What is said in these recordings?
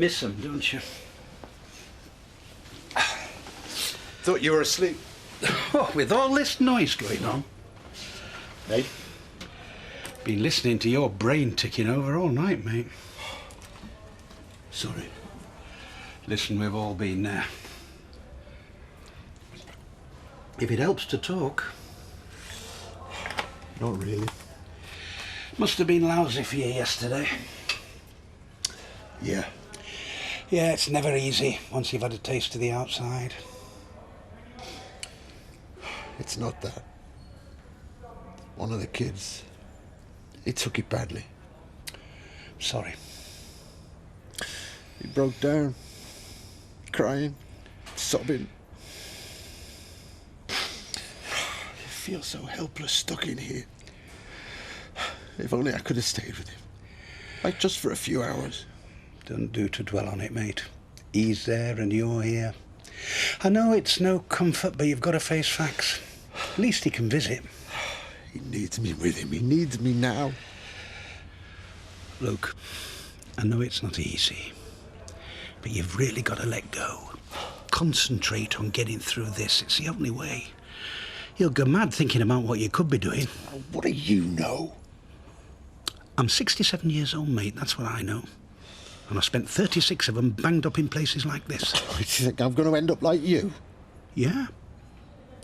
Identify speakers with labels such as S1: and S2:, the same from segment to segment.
S1: Miss them, don't you?
S2: Thought you were asleep.
S1: Oh, with all this noise going on.
S2: Hey?
S1: Been listening to your brain ticking over all night, mate.
S2: Sorry.
S1: Listen, we've all been there. If it helps to talk.
S2: Not really.
S1: Must have been lousy for you yesterday.
S2: Yeah.
S1: Yeah, it's never easy once you've had a taste of the outside.
S2: It's not that. One of the kids, he took it badly.
S1: Sorry.
S2: He broke down, crying, sobbing. I feel so helpless stuck in here. If only I could have stayed with him. Like just for a few hours.
S1: Don't do to dwell on it, mate. He's there and you're here. I know it's no comfort, but you've got to face facts. At least he can visit.
S2: He needs me with him. He needs me now.
S1: Look, I know it's not easy, but you've really got to let go. Concentrate on getting through this. It's the only way. You'll go mad thinking about what you could be doing.
S2: What do you know?
S1: I'm 67 years old, mate. That's what I know. And I've spent 36 of them banged up in places like this.
S2: Do you think I'm going to end up like you?
S1: Yeah.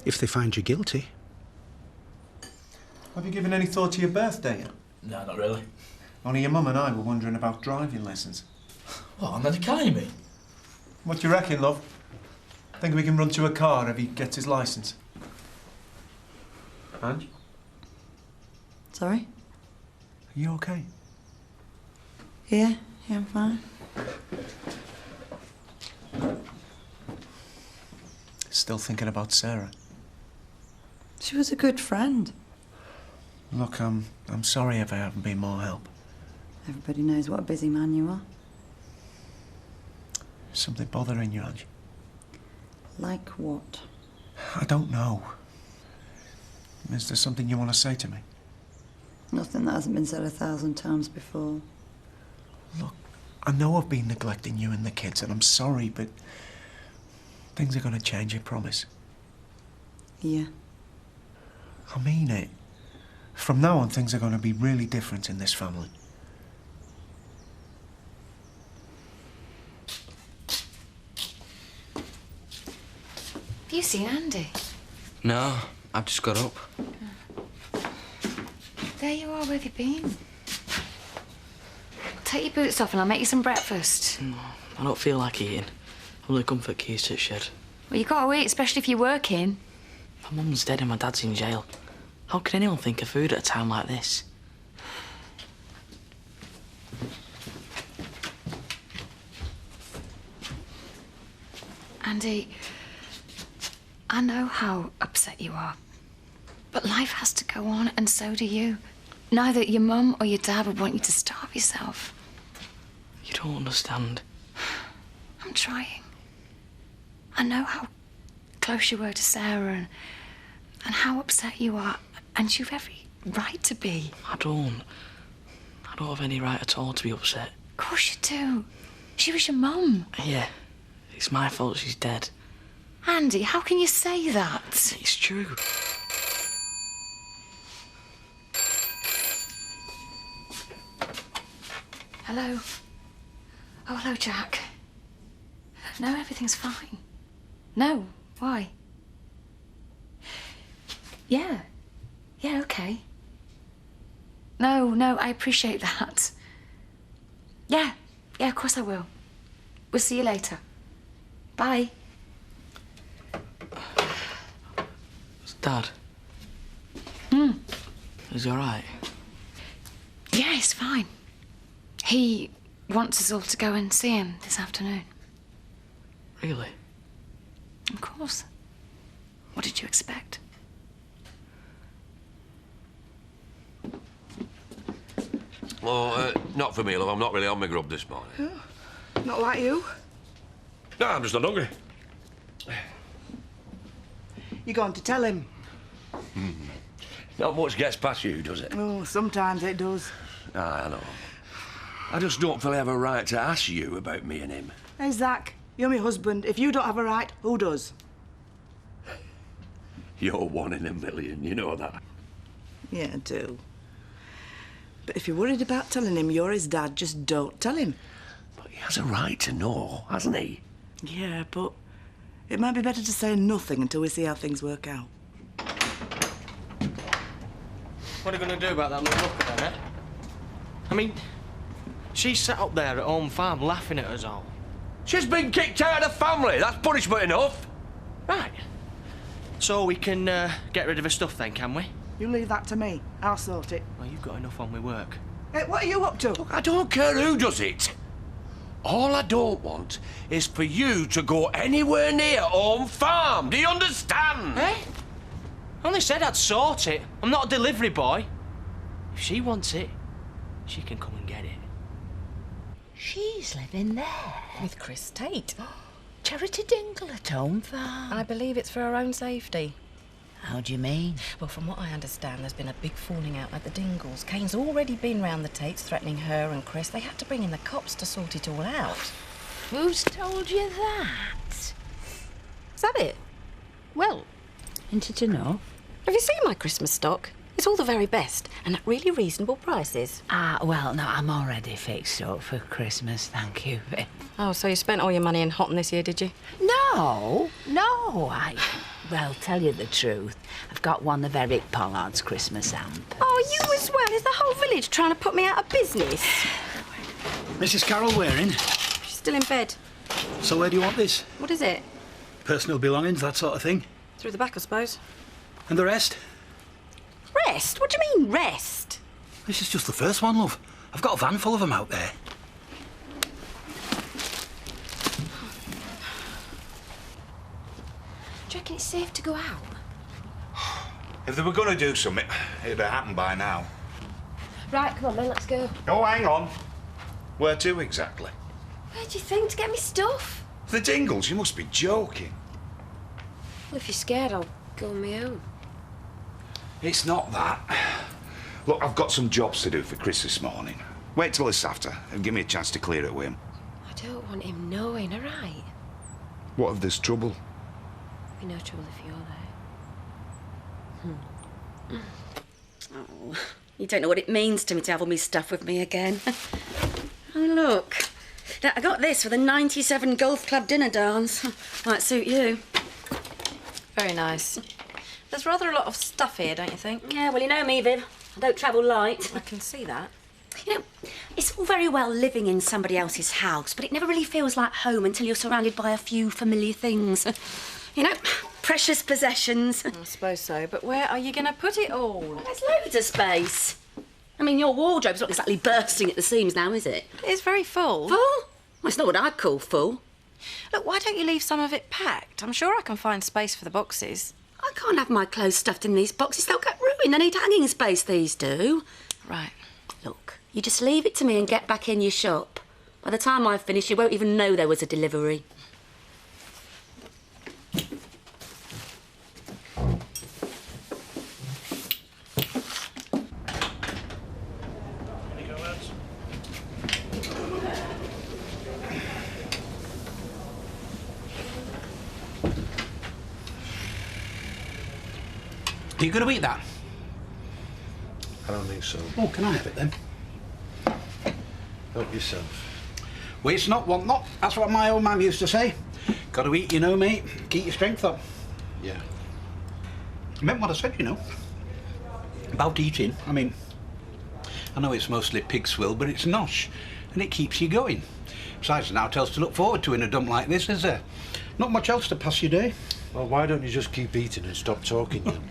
S1: If they find you guilty.
S3: Have you given any thought to your birthday yet?
S4: No, not really.
S3: Only your mum and I were wondering about driving lessons.
S4: What, on the academy?
S3: What do you reckon, love? Think we can run to a car if he gets his licence? Ange?
S5: Sorry?
S3: Are you okay?
S5: Yeah, I'm fine.
S3: Still thinking about Sarah?
S5: She was a good friend.
S3: Look, I'm sorry if I haven't been more help.
S5: Everybody knows what a busy man you are.
S3: Something bothering you, Ange?
S5: Like what?
S3: I don't know. Is there something you want to say to me?
S5: Nothing that hasn't been said 1,000 times before.
S3: Look, I know I've been neglecting you and the kids, and I'm sorry, but things are going to change, I promise.
S5: Yeah.
S3: I mean it. From now on, things are going to be really different in this family.
S6: Have you seen Andy?
S7: No, I've just got up.
S6: There you are, where have you been? Take your boots off and I'll make you some breakfast.
S7: I don't feel like eating. I'm only come for keys to the shed.
S6: Well, you've got to eat, especially if you're working.
S7: My mum's dead and my dad's in jail. How can anyone think of food at a time like this?
S6: Andy, I know how upset you are, but life has to go on, and so do you. Neither your mum or your dad would want you to starve yourself.
S7: You don't understand.
S6: I'm trying. I know how close you were to Sarah and how upset you are, and you've every right to be.
S7: I don't have any right at all to be upset.
S6: Of course you do. She was your mum.
S7: Yeah, it's my fault she's dead.
S6: Andy, how can you say that?
S7: It's true.
S6: Hello? Oh, hello, Jack. No, everything's fine. No, why? Yeah. Yeah, okay. No, I appreciate that. Yeah, of course I will. We'll see you later. Bye.
S7: Dad? Is he all right?
S6: Yeah, he's fine. He wants us all to go and see him this afternoon.
S7: Really?
S6: Of course. What did you expect?
S8: Oh, not for me, love. I'm not really on my grub this morning.
S9: Oh, not like you.
S8: No, I'm just not hungry.
S9: You're going to tell him?
S8: Not much gets past you, does it?
S9: Oh, sometimes it does.
S8: I know. I just don't feel I have a right to ask you about me and him.
S9: Hey, Zach, you're my husband. If you don't have a right, who does?
S8: You're 1 in a million, you know that.
S9: Yeah, I do. But if you're worried about telling him you're his dad, just don't tell him.
S8: But he has a right to know, hasn't he?
S9: Yeah, but it might be better to say nothing until we see how things work out.
S3: What are you going to do about that little looker then, eh? I mean, she's sat up there at home farm laughing at us all.
S8: She's been kicked out of the family. That's punishment enough.
S3: Right. So we can get rid of her stuff then, can we?
S9: You leave that to me. I'll sort it.
S3: Well, you've got enough on with work.
S9: Hey, what are you up to?
S8: Look, I don't care who does it. All I don't want is for you to go anywhere near home farm. Do you understand?
S3: Eh? I only said I'd sort it. I'm not a delivery boy. If she wants it, she can come and get it.
S10: She's living there.
S11: With Chris Tate.
S10: Charity Dingle at home farm.
S11: I believe it's for her own safety.
S10: How do you mean?
S11: Well, from what I understand, there's been a big falling out at the Dingles. Kane's already been round the Tates threatening her and Chris. They had to bring in the cops to sort it all out.
S10: Who's told you that?
S11: Is that it? Well,
S10: Wanted to know?
S11: have you seen my Christmas stock? It's all the very best and at really reasonable prices.
S10: Ah, well, no, I'm already fixed up for Christmas, thank you.
S11: Oh, so you spent all your money in Hotton this year, did you?
S10: No, well, tell you the truth, I've got one of Eric Pollard's Christmas hampers.
S11: Oh, you as well? Is the whole village trying to put me out of business?
S1: Mrs. Carroll Waring.
S11: She's still in bed.
S1: So where do you want this?
S11: What is it?
S1: Personal belongings, that sort of thing.
S11: Through the back, I suppose.
S1: And the rest?
S11: Rest? What do you mean, rest?
S1: This is just the first one, love. I've got a van full of them out there.
S6: Do you reckon it's safe to go out?
S12: If they were going to do something, it'd have happened by now.
S6: Right, come on then, let's go.
S12: Oh, hang on. Where to exactly?
S6: Where do you think? To get me stuff?
S12: The Dingles, you must be joking.
S6: Well, if you're scared, I'll go on my own.
S12: It's not that. Look, I've got some jobs to do for Chris this morning. Wait till this after and give me a chance to clear it with him.
S6: I don't want him knowing, all right?
S12: What if there's trouble?
S6: Be no trouble if you're there.
S11: Oh, you don't know what it means to me to have all my stuff with me again. Oh, look. Now, I got this for the 97 Golf Club dinner dance. Might suit you.
S13: Very nice. There's rather a lot of stuff here, don't you think?
S11: Yeah, well, you know me, Viv. I don't travel light.
S13: I can see that.
S11: You know, it's all very well living in somebody else's house, but it never really feels like home until you're surrounded by a few familiar things. You know, precious possessions.
S13: I suppose so, but where are you going to put it all?
S11: There's loads of space. I mean, your wardrobe's not exactly bursting at the seams now, is it?
S13: It's very full.
S11: Full? Well, it's not what I'd call full.
S13: Look, why don't you leave some of it packed? I'm sure I can find space for the boxes.
S11: I can't have my clothes stuffed in these boxes. They'll get ruined. They need hanging space, these do.
S13: Right.
S11: Look, you just leave it to me and get back in your shop. By the time I've finished, you won't even know there was a delivery.
S1: Are you going to eat that?
S2: I don't think so.
S1: Oh, can I have it then?
S2: Help yourself.
S1: Waste not, want not. That's what my old man used to say. Got to eat, you know, mate. Keep your strength up.
S2: Yeah.
S1: I meant what I said, you know. About eating. I mean, I know it's mostly pig swill, but it's nosh, and it keeps you going. Besides, now tells to look forward to in a dump like this, is there? Not much else to pass your day.
S2: Well, why don't you just keep eating and stop talking then?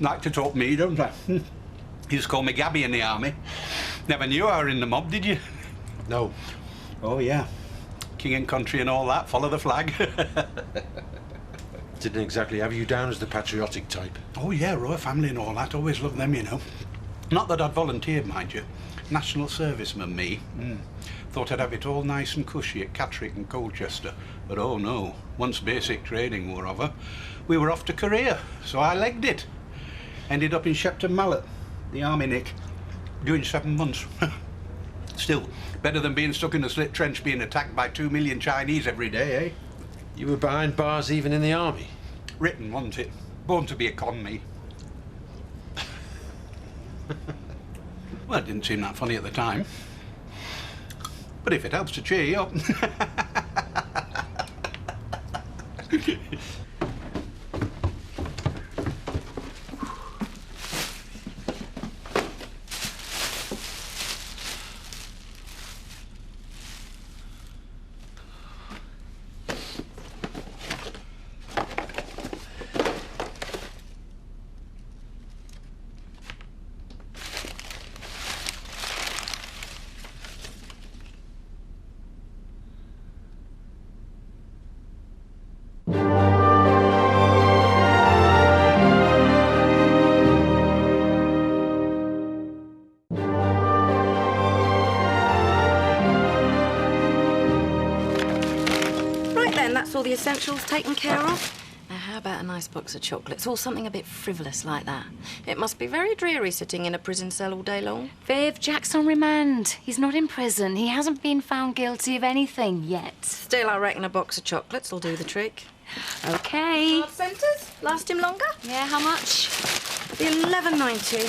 S1: Like to talk me, don't I? You just call me Gabby in the army. Never knew I were in the mob, did you?
S2: No.
S1: Oh, yeah. King and country and all that. Follow the flag.
S2: Didn't exactly have you down as the patriotic type.
S1: Oh, yeah, royal family and all that. Always loved them, you know. Not that I'd volunteered, mind you. National serviceman, me. Thought I'd have it all nice and cushy at Catterick and Colchester. But oh, no. Once basic training were over, we were off to Korea. So I legged it. Ended up in Shepton Mallet, the army nick, doing 7 months. Still, better than being stuck in a slit trench being attacked by 2 million Chinese every day, eh?
S14: You were behind bars even in the army?
S1: Written, wasn't it? Born to be a con me. Well, it didn't seem that funny at the time. But if it helps to cheer you up.
S11: That's all the essentials taken care of.
S13: Now, how about a nice box of chocolates or something a bit frivolous like that? It must be very dreary sitting in a prison cell all day long.
S6: Viv, Jack's on remand. He's not in prison. He hasn't been found guilty of anything yet.
S13: Still, I reckon a box of chocolates will do the trick.
S6: OK.
S13: Card centres? Last him longer?
S6: Yeah, how much?
S13: $11.90.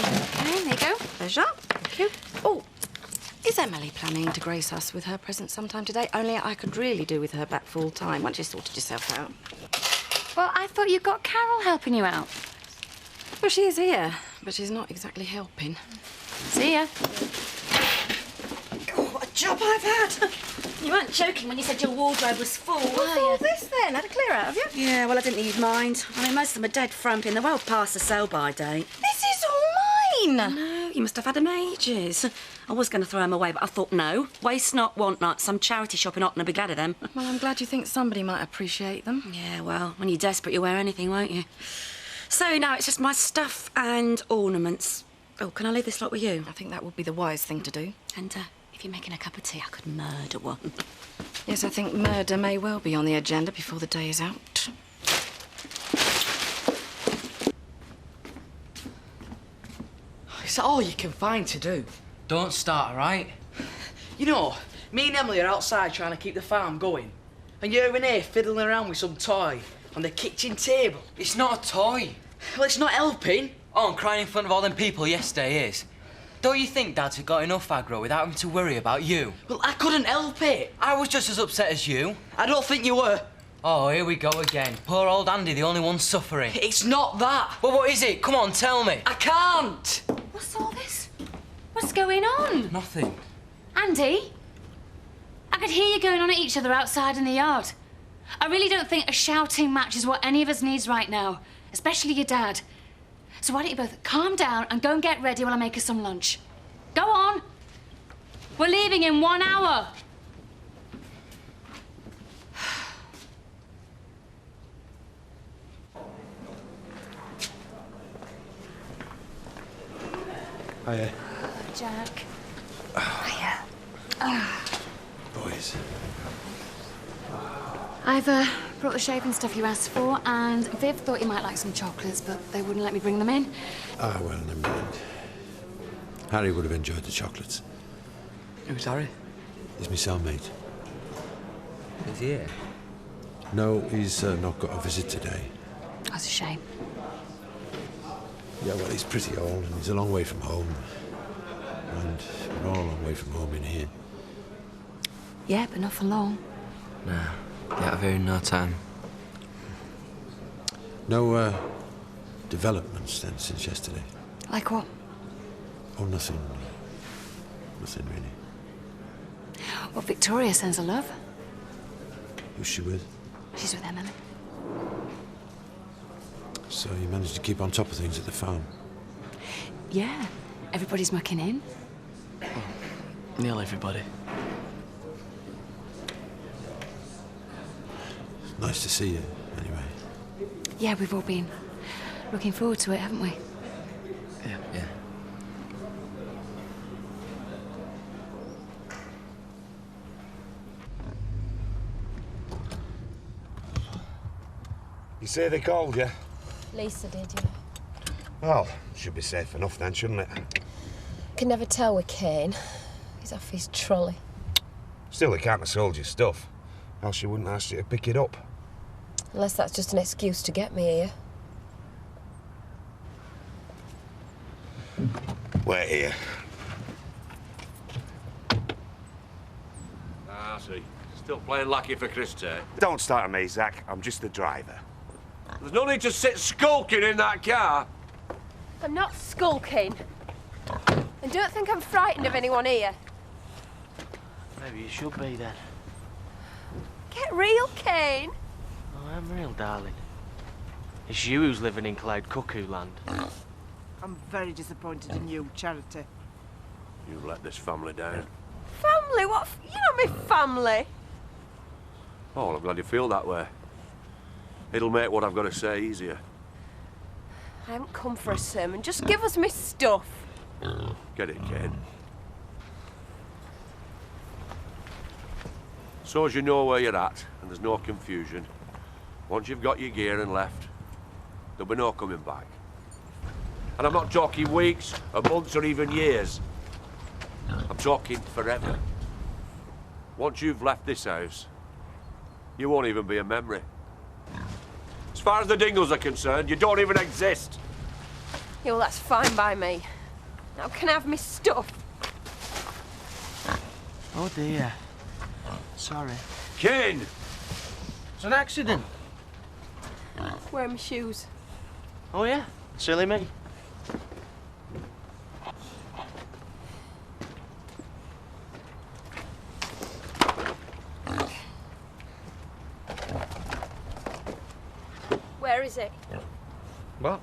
S6: OK, there you go.
S13: Pleasure. Thank you. Oh, is Emily planning to grace us with her presence sometime today? Only I could really do with her back full time once you sorted yourself out.
S6: Well, I thought you got Carol helping you out.
S13: Well, she is here, but she's not exactly helping.
S6: See ya.
S11: Oh, what a job I've had. You weren't joking when you said your wardrobe was full, were
S13: What's
S11: you?
S13: all this then? Had a clear out, have you?
S11: Yeah, well, I didn't need mind. I mean, most of them are dead frumping. They're well past the sell-by date.
S13: This is all mine.
S11: No, you must have had them ages. I was going to throw them away, but I thought, no. Waste not, want not. Some charity shop in Otten will be glad of them.
S13: Well, I'm glad you think somebody might appreciate them.
S11: Yeah, well, when you're desperate, you wear anything, won't you? So now it's just my stuff and ornaments. Oh, can I leave this lot with you?
S13: I think that would be the wise thing to do.
S11: And if you're making a cup of tea, I could murder one.
S13: Yes, I think murder may well be on the agenda before the day is out.
S7: It's all you can find to do. Don't start, all right? You know, me and Emily are outside trying to keep the farm going. And you're in here fiddling around with some toy on the kitchen table. It's not a toy. Well, it's not helping. Oh, and crying in front of all them people yesterday is. Don't you think Dad's got enough aggro without having to worry about you? Well, I couldn't help it. I was just as upset as you. I don't think you were. Oh, here we go again. Poor old Andy, the only one suffering. It's not that. Well, what is it? Come on, tell me. I can't.
S6: What's all this? What's going on?
S7: Nothing.
S6: Andy? I could hear you going on at each other outside in the yard. I really don't think a shouting match is what any of us needs right now, especially your dad. So why don't you both calm down and go and get ready while I make us some lunch? Go on. We're leaving in 1 hour.
S14: Hiya.
S6: Jack.
S14: Hiya. Boys.
S6: I've brought the shaving stuff you asked for, and Viv thought you might like some chocolates, but they wouldn't let me bring them in.
S14: Ah, well, never mind. Harry would have enjoyed the chocolates.
S7: Who's Harry?
S14: He's my cellmate.
S7: Is he here?
S14: No, he's not got a visit today.
S6: That's a shame.
S14: Yeah, well, he's pretty old and he's a long way from home. And we're all a long way from home in here.
S6: Yeah, but not for long.
S7: Nah, get out of here in no time.
S14: No developments then since yesterday?
S6: Like what?
S14: Oh, nothing. Nothing really.
S6: Well, Victoria sends her love.
S14: Who's she with?
S6: She's with Emily.
S14: So you managed to keep on top of things at the farm?
S6: Yeah, everybody's mucking in.
S7: Nearly everybody.
S14: Nice to see you, anyway.
S6: Yeah, we've all been looking forward to it, haven't we?
S7: Yeah.
S12: You say they called you?
S15: Lisa did, yeah.
S12: Well, should be safe enough then, shouldn't it?
S15: Could never tell with Kane. He's off his trolley.
S12: Still, he can't have sold your stuff. Else she wouldn't ask you to pick it up.
S15: Unless that's just an excuse to get me here.
S12: Wait here.
S8: Ah, I see. Still playing lucky for Christie.
S12: Don't start on me, Zach. I'm just the driver.
S8: There's no need to sit skulking in that car.
S15: I'm not skulking. And don't think I'm frightened of anyone here.
S16: Maybe you should be then.
S15: Get real, Kane.
S16: Oh, I'm real, darling. It's you who's living in Cloud Cuckoo Land.
S9: I'm very disappointed in you, Charity.
S8: You've let this family down.
S15: Family? What? You're not my family.
S8: Oh, well, I'm glad you feel that way. It'll make what I've got to say easier.
S15: I haven't come for a sermon. Just give us my stuff.
S8: Get it, Kane. So as you know where you're at, and there's no confusion, once you've got your gear and left, there'll be no coming back. And I'm not talking weeks, or months, or even years. I'm talking forever. Once you've left this house, you won't even be a memory. As far as the Dingles are concerned, you don't even exist.
S15: Yeah, well, that's fine by me. Now, can I have my stuff?
S16: Oh dear. Sorry.
S8: Kane!
S16: It's an accident.
S15: Where are my shoes?
S16: Oh yeah? Silly me.
S15: Where is it?
S16: What?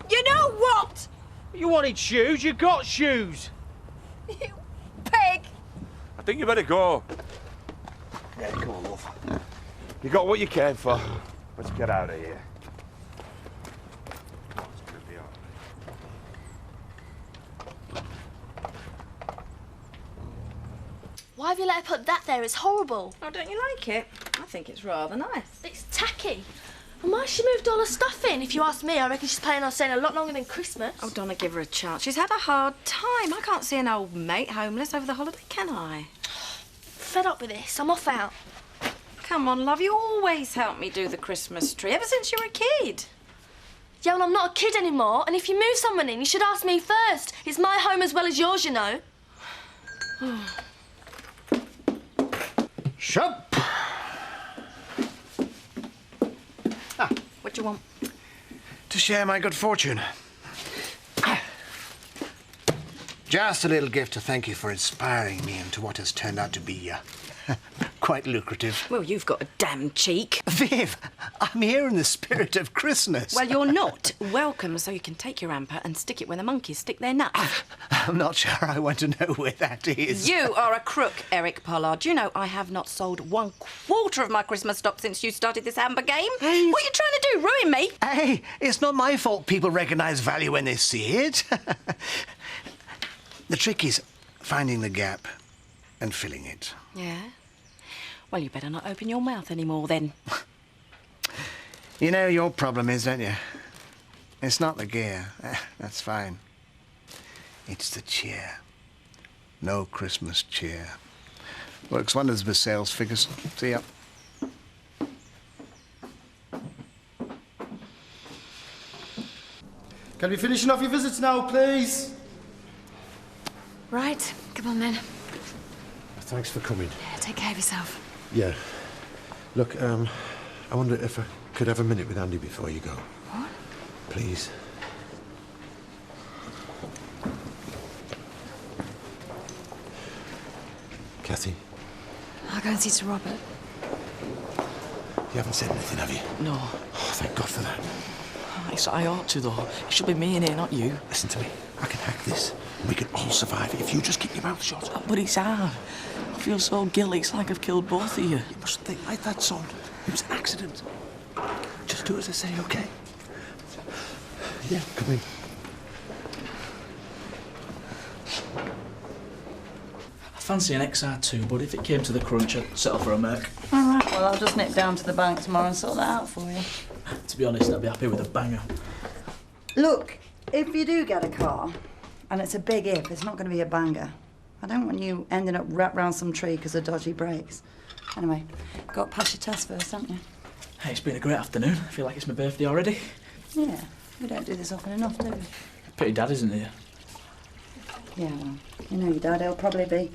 S15: You know what?
S16: You wanted shoes? You got shoes.
S15: You pig!
S8: I think you better go.
S12: Yeah, come on, love. You got what you came for. Let's get out of here. It's gonna be all right.
S17: Why have you let her put that there? It's horrible.
S11: Oh, don't you like it? I think it's rather nice.
S17: It's tacky. And why she moved all her stuff in? If you ask me, I reckon she's planning on staying a lot longer than Christmas.
S11: Oh, Donna, give her a chance. She's had a hard time. I can't see an old mate homeless over the holiday, can I?
S17: Fed up with this. I'm off out.
S11: Come on, love. You always help me do the Christmas tree, ever since you were a kid.
S17: Yeah, well, I'm not a kid anymore. And if you move someone in, you should ask me first. It's my home as well as yours, you know.
S2: Shut.
S11: What do you want?
S2: To share my good fortune. Just a little gift to thank you for inspiring me into what has turned out to be quite lucrative.
S11: Well, you've got a damn cheek.
S2: Viv, I'm here in the spirit of Christmas.
S11: Well, you're not. Welcome, so you can take your hamper and stick it where the monkeys stick their nuts.
S2: I'm not sure I want to know where that is.
S11: You are a crook, Eric Pollard. You know I have not sold 1/4 of my Christmas stock since you started this hamper game.
S2: Hey.
S11: What are you trying to do, ruin me?
S2: Hey, it's not my fault people recognise value when they see it. The trick is finding the gap and filling it.
S11: Yeah? Well, you better not open your mouth anymore, then.
S2: You know your problem is, don't you? It's not the gear. That's fine. It's the cheer. No Christmas cheer. Works wonders with sales figures. See ya.
S18: Can we finishing off your visits now, please?
S17: Right, come on then.
S14: Thanks for coming.
S17: Yeah, take care of yourself.
S14: Yeah. Look, I wonder if I could have a minute with Andy before you go.
S17: What?
S14: Please. Kathy,
S17: I'll go and see Sir Robert.
S14: you haven't said anything, have you?
S7: No.
S14: Oh, thank God for that.
S7: I ought to, though. It should be me in here, not you.
S14: Listen to me. I can hack this. We can all survive it if you just keep your mouth shut.
S7: But it's hard. I feel so guilty. It's like I've killed both of you.
S14: You mustn't think like that, son. It was an accident. Just do as I say, OK? Yeah, come in.
S4: I fancy an XR2, but if it came to the crunch, I'd settle for a Merc.
S5: All right, well, I'll just nip down to the bank tomorrow and sort that out for you.
S4: To be honest, I'd be happy with a banger.
S5: Look, if you do get a car, and it's a big if, it's not going to be a banger, I don't want you ending up wrapped round some tree because of dodgy brakes. Anyway, got past your test first, haven't you?
S4: Hey, it's been a great afternoon. I feel like it's my birthday already.
S5: Yeah, we don't do this often enough, do we?
S4: Pity Dad isn't here.
S5: Yeah, well, you know your dad, he'll probably be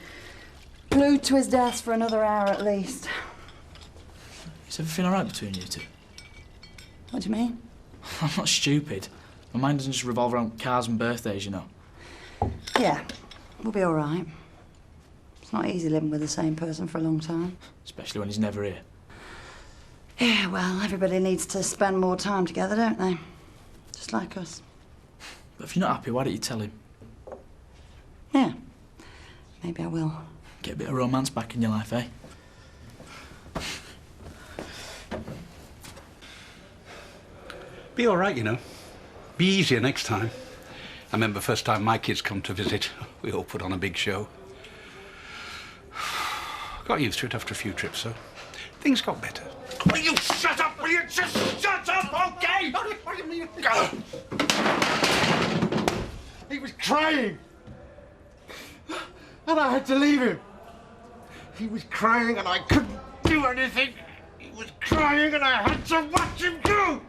S5: glued to his desk for another hour at least.
S4: Is everything all right between you two?
S5: What do you mean?
S4: I'm not stupid. My mind doesn't just revolve around cars and birthdays, you know.
S5: Yeah, we'll be all right. It's not easy living with the same person for a long time.
S4: Especially when he's never here.
S5: Yeah, well, everybody needs to spend more time together, don't they? Just like us.
S4: But if you're not happy, why don't you tell him?
S5: Yeah, maybe I will.
S4: Get a bit of romance back in your life, eh?
S1: Be all right, you know. Be easier next time. I remember first time my kids come to visit, we all put on a big show. Got used to it after a few trips, so things got better.
S12: Will you shut up? Will you just shut up, okay? What do you mean?
S18: He was crying. And I had to leave him. He was crying and I couldn't do anything. He was crying and I had to watch him go.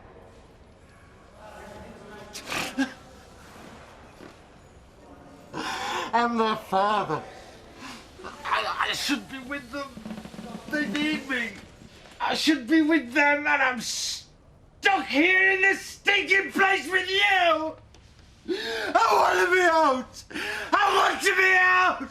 S18: I'm their father. I should be with them. They need me. I should be with them and I'm stuck here in this stinking place with you. I want to be out. I want to be out.